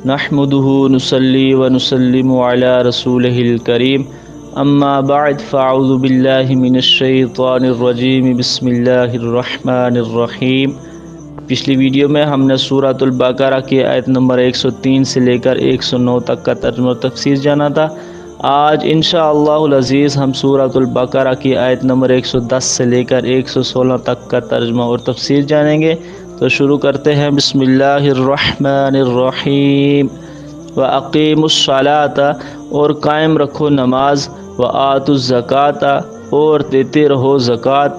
نحمده نصلي ونسلم على رسوله الكريم اما بعد فاعوذ بالله من الشیطان الرجیم بسم اللہ الرحمن الرحیم۔ پچھلی ویڈیو میں ہم نے سورۃ البقرہ کی آیت نمبر 103 سے لے کر 109 تک کا ترجمہ و تفسیر جانا تھا۔ آج انشاءاللہ العزیز ہم سورۃ البقرہ کی آیت نمبر 110 سے لے کر 116 تک کا ترجمہ اور تفسیر جانیں گے۔ تو شروع کرتے ہیں۔ بسم اللہ الرحمن الرحیم۔ وَأَقِيمُوا الصَّلَاةَ اور قائم رکھو نماز، وَآتُوا الزَّكَاةَ اور دیتے رہو زکوٰۃ،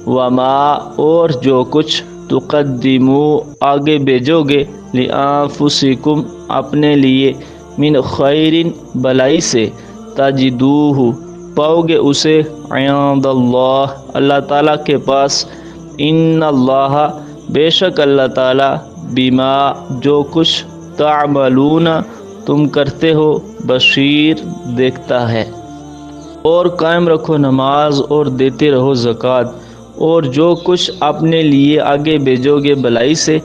وَمَا اور جو کچھ تقدموا آگے بھیجو گے، لِأَنفُسِكُمْ اپنے لیے، من خیر بلائی سے، تجدوہ پاؤ گے اسے، عند اللہ اللہ تعالیٰ کے پاس، ان اللہ بے شک اللہ تعالیٰ، بما جو کچھ تعملون تم کرتے ہو، بصیر دیکھتا ہے۔ اور قائم رکھو نماز اور دیتے رہو زکوٰۃ، اور جو کچھ اپنے لیے آگے بھیجو گے بلائی سے،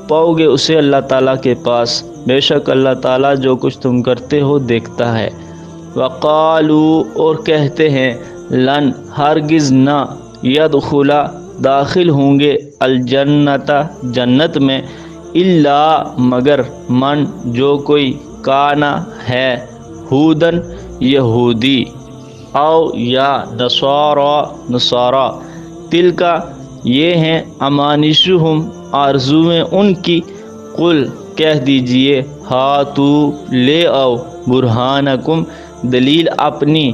پاؤ گے اسے اللہ تعالیٰ کے پاس، بے شک اللہ تعالیٰ جو کچھ تم کرتے ہو دیکھتا ہے۔ وقالوا اور کہتے ہیں، لن ہرگز نہ، یدخلا داخل ہوں گے، الجنت جنت میں، الا مگر، من جو کوئی، کانا ہے، ہودن یہودی، او یا نصارا، تلکا یہ ہیں، امانشہم آرزویں ان کی، قل کہہ دیجئے، ہاتو لے آؤ، برہانکم دلیل اپنی،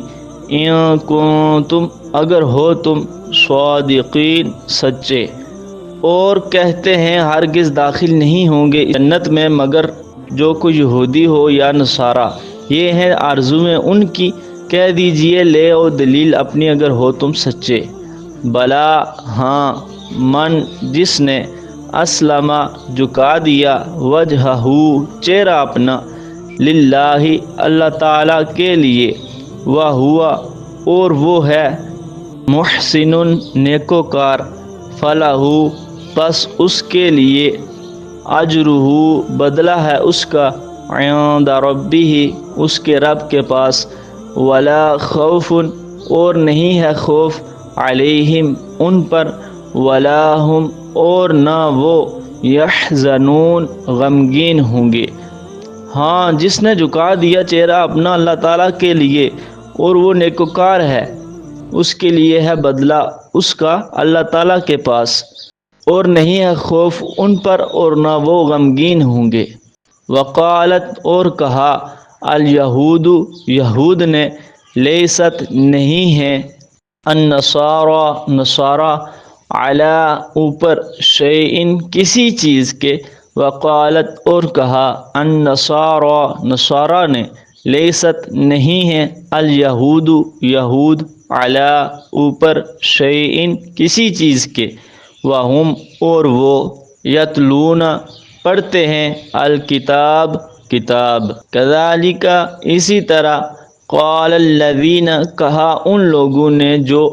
ان کنتم اگر ہو تم، صادقین سچے۔ اور کہتے ہیں ہرگز داخل نہیں ہوں گے جنت میں مگر جو کوئی یہودی ہو یا نصارہ، یہ ہیں آرزویں ان کی، کہہ دیجئے لے آؤ دلیل اپنی اگر ہو تم سچے۔ بلا ہاں، من جس نے، اسلم جھکا دیا، وجہہ چہرہ اپنا، للہ اللہ تعالیٰ کے لیے، وہو اور وہ ہے، محسن نیکوکار، فلہ پس اس کے لیے، اجرہ بدلہ ہے اس کا، عند ربہ اس کے رب کے پاس، ولا خوف اور نہیں ہے خوف، علیہم ان پر، ولا ہم اور نہ وہ، یحزنون غمگین ہوں گے۔ ہاں جس نے جھکا دیا چہرہ اپنا اللہ تعالیٰ کے لیے اور وہ نیکوکار ہے، اس کے لیے ہے بدلہ اس کا اللہ تعالیٰ کے پاس، اور نہیں ہے خوف ان پر اور نہ وہ غمگین ہوں گے۔ وقالت اور کہا، الیہود یہود نے، لیست نہیں ہے، النصارى نصارہ، علی اوپر، شیئن کسی چیز کے، وقالت اور کہا، النصارى نصارہ نے، لیست نہیں ہے، الیہود یہود، علی اوپر، شیئن کسی چیز کے، وہم اور وہ، یتلون پڑھتے ہیں، الکتاب کتاب، کذالک اسی طرح، قال الذین کہا ان لوگوں نے جو،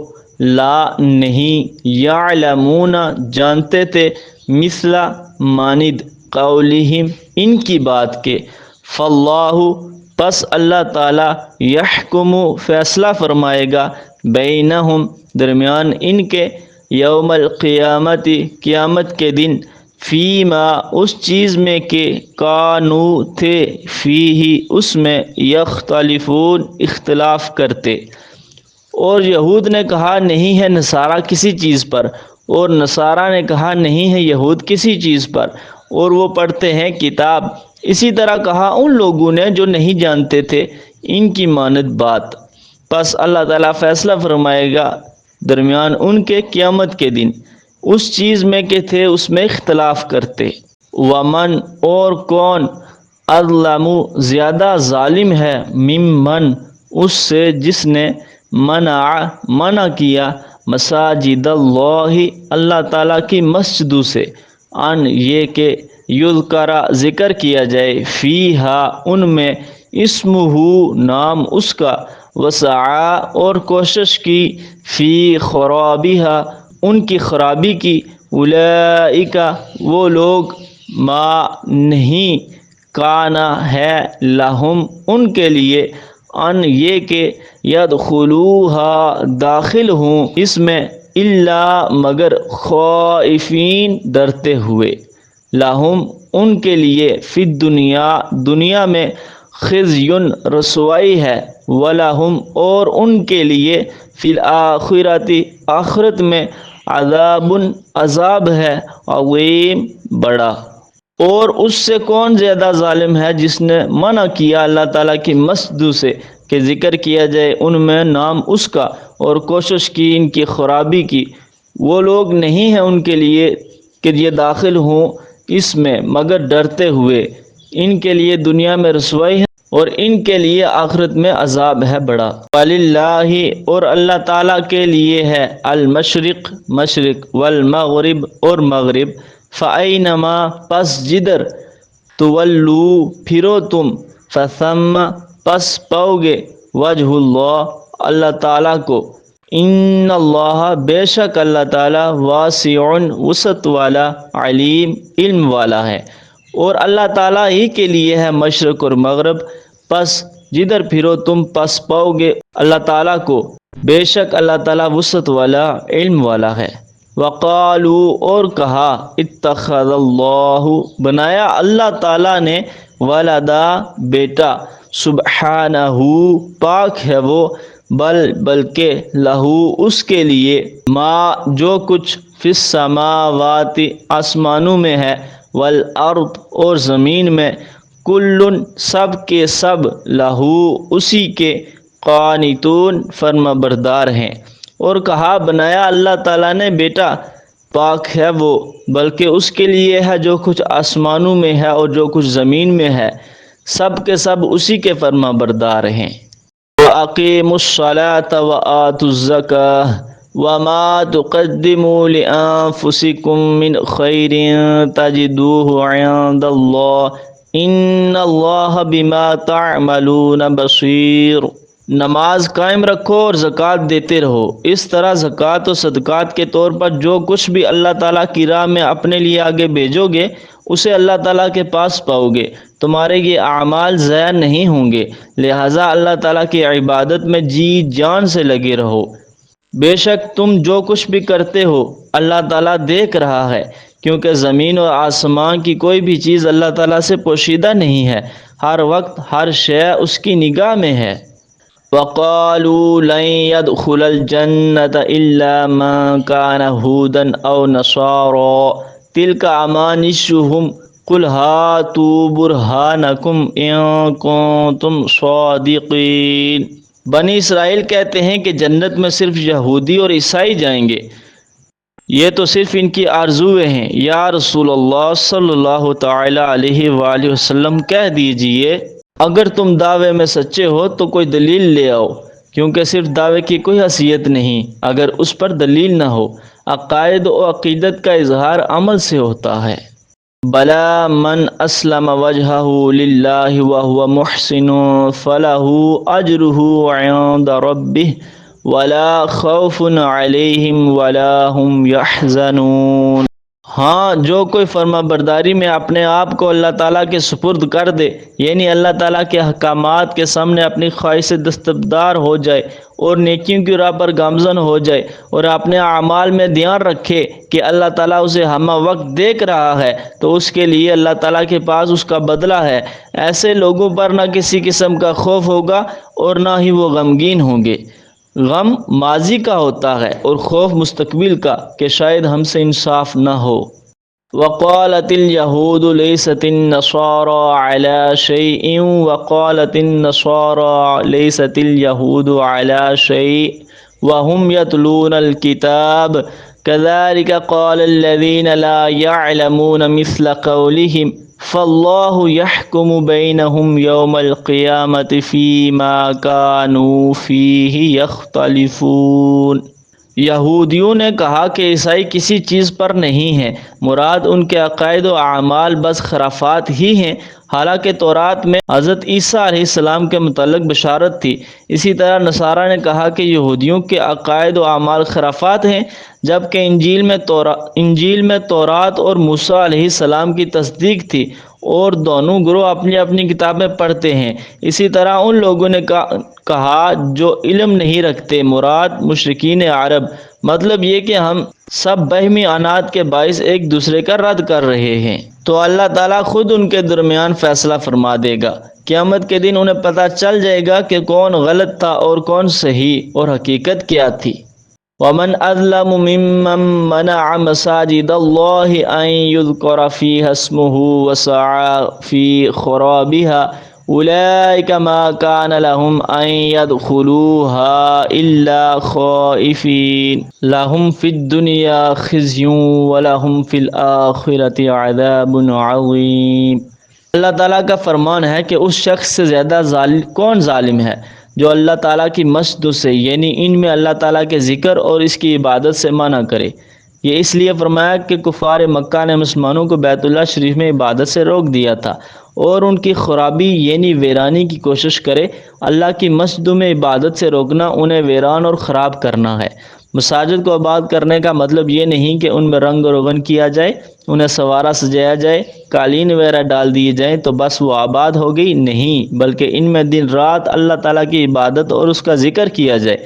لا نہیں، یعلمون جانتے تھے، مثل مانند، قولہم ان کی بات کے، فاللہ پس اللہ تعالیٰ، یحکم فیصلہ فرمائے گا، بینہم درمیان ان کے، یوم القیامت قیامت کے دن، فیما اس چیز میں کہ، کانوا تھے، فیہ اس میں، یختلفون اختلاف کرتے۔ اور یہود نے کہا نہیں ہے نصارہ کسی چیز پر، اور نصارہ نے کہا نہیں ہے یہود کسی چیز پر، اور وہ پڑھتے ہیں کتاب۔ اسی طرح کہا ان لوگوں نے جو نہیں جانتے تھے ان کی مانند بات، پس اللہ تعالیٰ فیصلہ فرمائے گا درمیان ان کے قیامت کے دن، اس چیز میں کہ تھے اس میں اختلاف کرتے۔ ومن اور کون، اظلم زیادہ ظالم ہے، ممن اس سے جس نے، منع کیا، مساجد اللہ اللہ تعالیٰ کی مسجدوں سے، ان یہ کہ، یذکر ذکر کیا جائے، فیہا ان میں، اسمہ نام اس کا، وسعی اور کوشش کی، فی خرابہا ان کی خرابی کی، اولئک وہ لوگ، ما نہیں، کانا ہے لہم ان کے لیے، ان یہ کہ یدخلوہا داخل ہوں اس میں، الا مگر خائفین ڈرتے ہوئے، لہم ان کے لیے فی الدنیا دنیا میں خزیٌ رسوائی ہے، ولہم اور ان کے لیے فی الآخرۃ آخرت میں عذاب عذاب ہے، عظیم بڑا۔ اور اس سے کون زیادہ ظالم ہے جس نے منع کیا اللہ تعالیٰ کی مسجدوں سے کہ ذکر کیا جائے ان میں نام اس کا، اور کوشش کی ان کی خرابی کی۔ وہ لوگ نہیں ہیں ان کے لیے کہ یہ داخل ہوں اس میں مگر ڈرتے ہوئے، ان کے لیے دنیا میں رسوائی ہے اور ان کے لیے آخرت میں عذاب ہے بڑا۔ وَلِلَّهِ اور اللہ تعالیٰ کے لیے ہے المشرق مشرق، والمغرب اور مغرب، فَأَيْنَمَا پس جدھر، تولو پھرو تم، فَثَمَّ پس پاؤ گے، وجہ اللہ اللہ تعالیٰ کو، ان اللہ بے شک اللہ تعالیٰ واسع وسعت والا، علیم علم والا ہے۔ اور اللہ تعالیٰ ہی کے لیے ہے مشرق اور مغرب، پس جدھر پھرو تم پس پاؤ گے اللہ تعالیٰ کو، بے شک اللہ تعالیٰ وسعت والا علم والا ہے۔ وقالوا اور کہا، اتخذ اللہ بنایا اللہ تعالیٰ نے، ولدا بیٹا، سبحانہ پاک ہے وہ، بلکہ لہو اس کے لیے، ما جو کچھ فی السماوات آسمانوں میں ہے، والارض اور زمین میں، کل سب کے سب، لہو اسی کے، قانتون فرما بردار ہیں۔ اور کہا بنایا اللہ تعالیٰ نے بیٹا، پاک ہے وہ، بلکہ اس کے لیے ہے جو کچھ آسمانوں میں ہے اور جو کچھ زمین میں ہے، سب کے سب اسی کے فرما بردار ہیں۔ وَأَقِيمُوا الصَّلَاةَ وَآتُوا الزَّكَاةَ وَمَا تُقَدِّمُوا لِأَنفُسِكُم مِّنْ خَيْرٍ تَجِدُوهُ عِندَ اللَّهِ إِنَّ اللَّهَ بِمَا تَعْمَلُونَ بَصِيرٌ۔ نماز قائم رکھو اور زکوٰۃ دیتے رہو، اس طرح زکوٰۃ و صدقات کے طور پر جو کچھ بھی اللہ تعالیٰ کی راہ میں اپنے لیے آگے بھیجو گے اسے اللہ تعالیٰ کے پاس پاؤ گے، تمہارے یہ اعمال ضائع نہیں ہوں گے، لہٰذا اللہ تعالیٰ کی عبادت میں جی جان سے لگے رہو۔ بے شک تم جو کچھ بھی کرتے ہو اللہ تعالیٰ دیکھ رہا ہے، کیونکہ زمین اور آسمان کی کوئی بھی چیز اللہ تعالیٰ سے پوشیدہ نہیں ہے، ہر وقت ہر شے اس کی نگاہ میں ہے۔ وَقَالُوا لَن يَدْخُلَ الْجَنَّةَ إِلَّا مَن كَانَ هُودًا أَوْ نَصَارَىٰ تِلْكَ أَمَانِيُّهُمْ قُلْ هَاتُوا بُرْهَانَكُمْ إِن كُنتُمْ صَادِقِينَ۔ بنی اسرائیل کہتے ہیں کہ جنت میں صرف یہودی اور عیسائی جائیں گے، یہ تو صرف ان کی آرزویں ہیں۔ یا رسول اللہ صلی اللہ تعالی علیہ وآلہ وسلم کہہ دیجئے، اگر تم دعوے میں سچے ہو تو کوئی دلیل لے آؤ، کیونکہ صرف دعوے کی کوئی حیثیت نہیں اگر اس پر دلیل نہ ہو۔ عقائد و عقیدت کا اظہار عمل سے ہوتا ہے۔ بلا من اسلم وجہہ للہ وہو محسن فلہ اجرہ عند ربہ ولا خوف علیہم ولا ہم یحزنون۔ ہاں، جو کوئی فرما برداری میں اپنے آپ کو اللہ تعالیٰ کے سپرد کر دے، یعنی اللہ تعالیٰ کے احکامات کے سامنے اپنی خواہش سے دستبردار ہو جائے اور نیکیوں کی راہ پر گامزن ہو جائے اور اپنے اعمال میں دھیان رکھے کہ اللہ تعالیٰ اسے ہمہ وقت دیکھ رہا ہے، تو اس کے لیے اللہ تعالیٰ کے پاس اس کا بدلہ ہے۔ ایسے لوگوں پر نہ کسی قسم کا خوف ہوگا اور نہ ہی وہ غمگین ہوں گے۔ غم ماضی کا ہوتا ہے اور خوف مستقبل کا کہ شاید ہم سے انصاف نہ ہو۔ وقالت اليہود لیست النصارى على شيء وقالت النصارى لیست اليہود على شيء وهم يتلون الكتاب كذلك قال الذين لا يعلمون مثل قولهم فاللہ یحکم بینہم یوم القیامۃ فیما کانوا فیہ یختلفون۔ یہودیوں نے کہا کہ عیسائی کسی چیز پر نہیں ہیں، مراد ان کے عقائد و اعمال بس خرافات ہی ہیں، حالانکہ تورات میں حضرت عیسیٰ علیہ السلام کے متعلق بشارت تھی۔ اسی طرح نصارہ نے کہا کہ یہودیوں کے عقائد و اعمال خرافات ہیں، جبکہ انجیل میں تورات اور موسیٰ علیہ السلام کی تصدیق تھی۔ اور دونوں گروہ اپنی اپنی کتابیں پڑھتے ہیں۔ اسی طرح ان لوگوں نے کہا جو علم نہیں رکھتے، مراد مشرکین عرب، مطلب یہ کہ ہم سب باہمی عناد کے باعث ایک دوسرے کا رد کر رہے ہیں، تو اللہ تعالیٰ خود ان کے درمیان فیصلہ فرما دے گا۔ قیامت کے دن انہیں پتہ چل جائے گا کہ کون غلط تھا اور کون صحیح، اور حقیقت کیا تھی۔ وَمَنْ أَظْلَمُ مِمَّنْ مَنَعَ مَسَاجِدَ اللَّهِ أَنْ يُذْكَرَ فِيهَا اسْمُهُ وَسَعَى فِي خَرَابِهَا أُولَئِكَ مَا كَانَ لَهُمْ أَنْ يَدْخُلُوهَا إِلَّا خَائِفِينَ لَهُمْ فِي الدُّنْيَا خِزْيٌ وَلَهُمْ فِي الْآخِرَةِ عَذَابٌ عَظِيمٌ۔ اللہ تعالیٰ کا فرمان ہے کہ اس شخص سے زیادہ کون ظالم ہے جو اللہ تعالیٰ کی مسجدوں سے، یعنی ان میں اللہ تعالیٰ کے ذکر اور اس کی عبادت سے منع کرے۔ یہ اس لیے فرمایا کہ کفار مکہ نے مسلمانوں کو بیت اللہ شریف میں عبادت سے روک دیا تھا اور ان کی خرابی یعنی ویرانی کی کوشش کرے۔ اللہ کی مسجدوں میں عبادت سے روکنا انہیں ویران اور خراب کرنا ہے۔ مساجد کو آباد کرنے کا مطلب یہ نہیں کہ ان میں رنگ و روغن کیا جائے، انہیں سنوارا سجایا جائے، قالین وغیرہ ڈال دیے جائیں تو بس وہ آباد ہو گئی، نہیں، بلکہ ان میں دن رات اللہ تعالیٰ کی عبادت اور اس کا ذکر کیا جائے،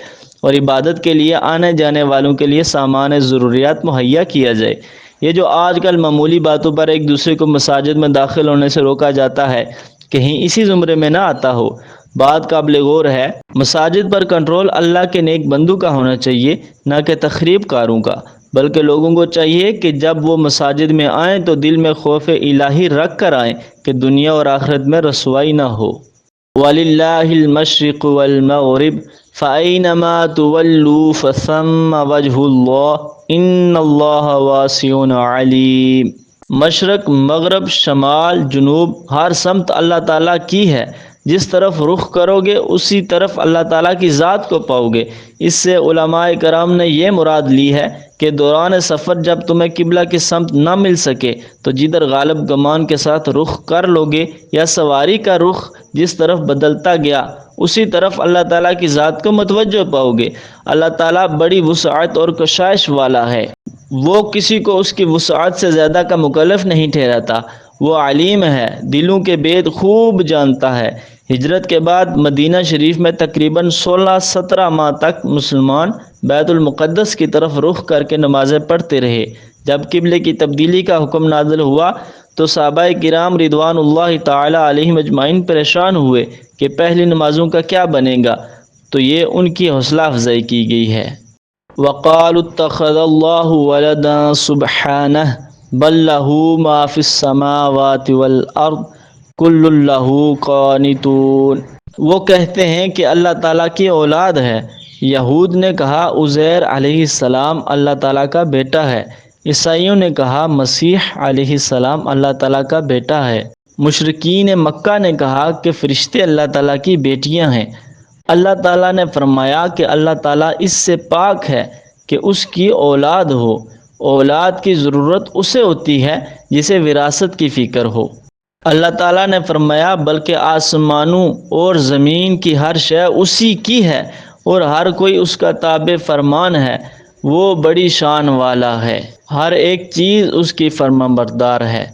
اور عبادت کے لیے آنے جانے والوں کے لیے سامان ضروریات مہیا کیا جائے۔ یہ جو آج کل معمولی باتوں پر ایک دوسرے کو مساجد میں داخل ہونے سے روکا جاتا ہے، کہیں اسی زمرے میں نہ آتا ہو۔ بات قابل غور ہے، مساجد پر کنٹرول اللہ کے نیک بندوں کا ہونا چاہیے، نہ کہ تخریب کاروں کا، بلکہ لوگوں کو چاہیے کہ جب وہ مساجد میں آئیں تو دل میں خوف الہی رکھ کر آئیں کہ دنیا اور آخرت میں رسوائی نہ ہو۔ وَلِلَّهِ الْمَشْرِقُ وَالْمَغْرِبُ فَأَيْنَمَا تُوَلُّوا فَثَمَّ وَجْهُ اللَّهِ إِنَّ اللَّهَ وَاسِعٌ عَلِيمٌ۔ مشرق، مغرب، شمال، جنوب، ہر سمت اللہ تعالیٰ کی ہے، جس طرف رخ کرو گے اسی طرف اللہ تعالیٰ کی ذات کو پاؤ گے۔ اس سے علماء کرام نے یہ مراد لی ہے کہ دوران سفر جب تمہیں قبلہ کی سمت نہ مل سکے تو جدھر غالب گمان کے ساتھ رخ کر لو گے، یا سواری کا رخ جس طرف بدلتا گیا اسی طرف اللہ تعالیٰ کی ذات کو متوجہ پاؤ گے۔ اللہ تعالیٰ بڑی وسعت اور کشائش والا ہے، وہ کسی کو اس کی وسعت سے زیادہ کا مکلف نہیں ٹھہراتا۔ وہ علیم ہے، دلوں کے بید خوب جانتا ہے۔ ہجرت کے بعد مدینہ شریف میں تقریباً 16-17 ماہ تک مسلمان بیت المقدس کی طرف رخ کر کے نمازیں پڑھتے رہے۔ جب قبلے کی تبدیلی کا حکم نازل ہوا تو صحابہ کرام رضوان اللہ تعالی علیہم اجمعین پریشان ہوئے کہ پہلی نمازوں کا کیا بنے گا، تو یہ ان کی حوصلہ افزائی کی گئی ہے۔ وَقَالُوا اتَّخَذَ اللَّهُ وَلَدًا سُبْحَانَهُ بَل لَّهُ مَا فِي السَّمَاوَاتِ وَالْأَرْضِ كُلٌّ لَّهُ قَانِتُونَ۔ وہ کہتے ہیں کہ اللہ تعالیٰ کی اولاد ہے۔ یہود نے کہا عزیر علیہ السلام اللہ تعالیٰ کا بیٹا ہے، عیسائیوں نے کہا مسیح علیہ السلام اللہ تعالیٰ کا بیٹا ہے، مشرکین مکہ نے کہا کہ فرشتے اللہ تعالیٰ کی بیٹیاں ہیں۔ اللہ تعالیٰ نے فرمایا کہ اللہ تعالیٰ اس سے پاک ہے کہ اس کی اولاد ہو۔ اولاد کی ضرورت اسے ہوتی ہے جسے وراثت کی فکر ہو۔ اللہ تعالیٰ نے فرمایا بلکہ آسمانوں اور زمین کی ہر شے اسی کی ہے اور ہر کوئی اس کا تابع فرمان ہے، وہ بڑی شان والا ہے، ہر ایک چیز اس کی فرمانبردار ہے۔